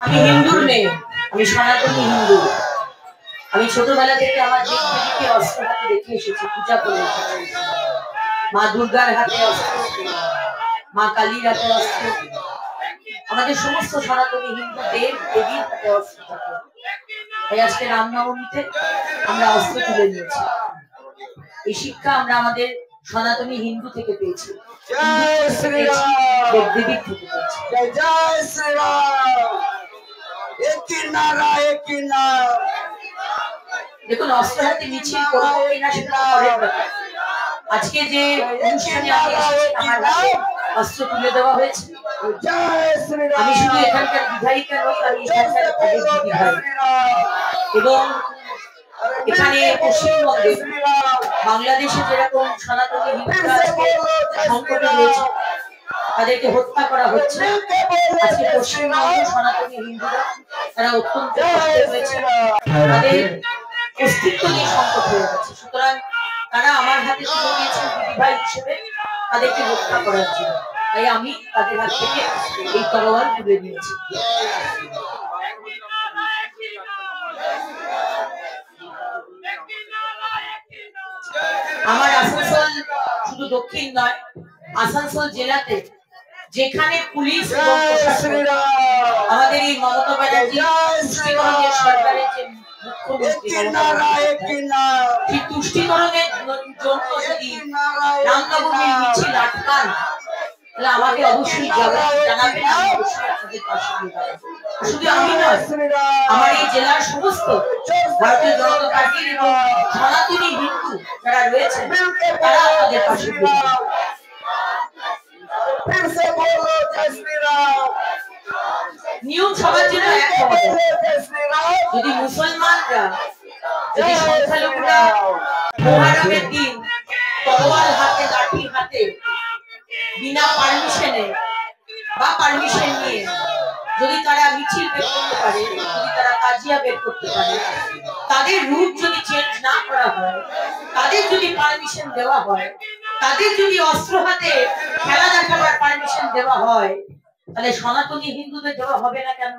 আমি হিন্দুর মেয়ে, আমি সনাতনী হিন্দু। আমি ছোটবেলা থেকে আমার দেবদেবীকে অস্ত্র হাতে দেখে এসেছি, পূজা করে এসেছি। মা দুর্গার হাতে অস্ত্র, মা কালীর হাতে অস্ত্র, আমাদের সমস্ত সনাতনী হিন্দু দেব দেবীর হাতে অস্ত্র থাকে। তাই আজকে রামনবমীতে আমরা অস্ত্র তুলে নিয়েছি। এই শিক্ষা আমরা আমাদের সনাতনী হিন্দু থেকে পেয়েছি, দেবদেবীর থেকে পেয়েছি। জয় শ্রীরাম। দেখুন, অস্ত্র হাতে মিছিল করবো কিনা সেটা পরের ব্যাপার। আজকে যে অনুষ্ঠানে আমি এসেছি, আমার হাতে অস্ত্র তুলে দেওয়া হয়েছে। আমি শুধু এখানকার বিধায়িকা নই, আমি এখানকার বিধায়ক। এবং এখানে পশ্চিমবঙ্গে, বাংলাদেশে যেরকম সনাতনী হিন্দুরা আজকে সংকটে রয়েছে, তাদেরকে হত্যা করা হচ্ছে, আজকে পশ্চিমবঙ্গে সনাতনী হিন্দুরা তারা অত্যন্ত কষ্টে রয়েছে, তাদের অস্তিত্ব নিয়ে সংকট হয়ে গেছে। সুতরাং তারা আমার হাতে তুলে দিয়েছেন দিদিভাই হিসেবে তাদেরকে রক্ষা করার জন্য। তাই আমি তাদের হাত থেকে এই তলোয়ার তুলে নিয়েছি। আমার আসানসোল শুধু দক্ষিণ নয়, আসানসোল জেলাতে যেখানে পুলিশ এবং প্রশাসন, আমাদের এই মমতা ব্যানার্জি তুষ্টিকরণের সরকারের যে মুখ্যমন্ত্রী, সেই তুষ্টিকরণের জন্য যদি রামনবমীর মিছিল আটকান, তাহলে আমাকে অবশ্যই জানাবেন, আমি অবশ্যই আপনাদের পাশে দাঁড়াবো। শুধু আমি নয়, আমার এই জেলার সমস্ত ভারতীয় জনতা পার্টির এবং সনাতনী হিন্দু যারা রয়েছেন, তারা আপনাদের পাশে দাঁড়াবে। নিয়ম সবার জন্য এক হওয়া দরকার। যদি মুসলমানরা, যদি সংখ্যালঘুরা মোহরমের দিন তলোয়ার হাতে, লাঠি হাতে, বিনা পারমিশনে বা পারমিশন নিয়ে যদি তারা মিছিল বের করতে পারে, যদি তারা তাজিয়া বের করতে পারে, তাদের রুট যদি চেঞ্জ না করা হয়, তাদের যদি পারমিশন দেওয়া হয়, তাদের যদি অস্ত্র হাতে খেলা দেখাবার পারমিশন দেওয়া হয়, তাহলে সনাতনী হিন্দুদের দেওয়া হবে না কেন?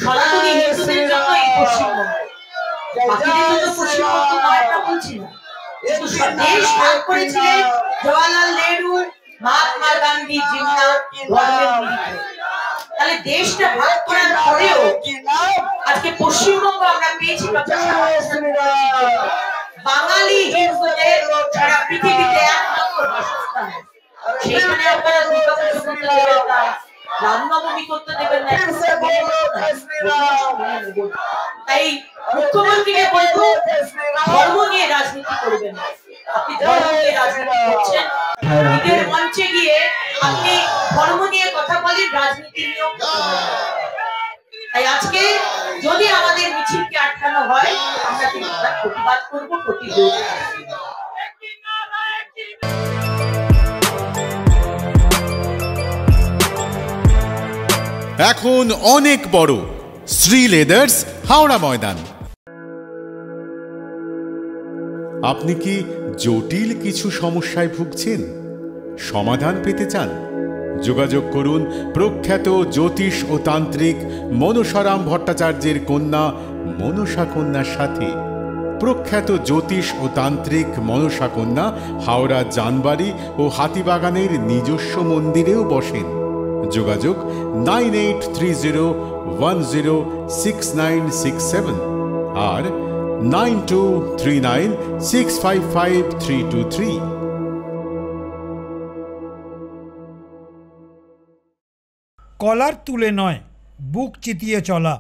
সনাতনী হিন্দুদের জন্য এই পশ্চিমবঙ্গ, বাকিদের জন্য পশ্চিমবঙ্গ নয়, এটা বলছি না। কিন্তু দেশ ভাগ করেছিলেন জওয়াহরলাল নেহরু, মহাত্মা গান্ধী, জিন্না ধর্মের নিরিখে। তাহলে দেশটা ভাগ করার পরেও আজকে পশ্চিমবঙ্গ আমরা পেয়েছি বাঙালি হিন্দুদের সারা পৃথিবীতে একমাত্র বাসস্থান। সেখানে আপনারা দুর্গাপুজো করতে দেবেন না, রামনবমী করতে দেবেন না। তাই মুখ্যমন্ত্রীকে বলবো, ধর্ম নিয়ে রাজনীতি করবেন না। আপনি ধর্ম নিয়ে রাজনীতি করছেন, ঈদের মঞ্চে গিয়ে আপনি ধর্ম নিয়ে কথা বলেন, রাজনীতি নিয়েও কথা বলেন। তাই আজকে যদি আমাদের মিছিলকে আটকানো হয়, আমরা কিন্তু তার প্রতিবাদ করবো, প্রতিরোধ। এখন অনেক বড় শ্রী লেদার্স হাওড়া ময়দান। আপনি কি জটিল কিছু সমস্যায় ভুগছেন, সমাধান পেতে চান? যোগাযোগ করুন প্রখ্যাত জ্যোতিষ ও তান্ত্রিক মনসারাম ভট্টাচার্যের কন্যা মনসা কন্যার সাথে। প্রখ্যাত জ্যোতিষ ও তান্ত্রিক মনসা কন্যা হাওড়া জানবাড়ি ও হাতিবাগানের নিজস্ব মন্দিরেও বসেন। যোগাযোগ 9830106967 আর 9239655323। কলার তুলে নয়, বুক চিতিয়ে চলা।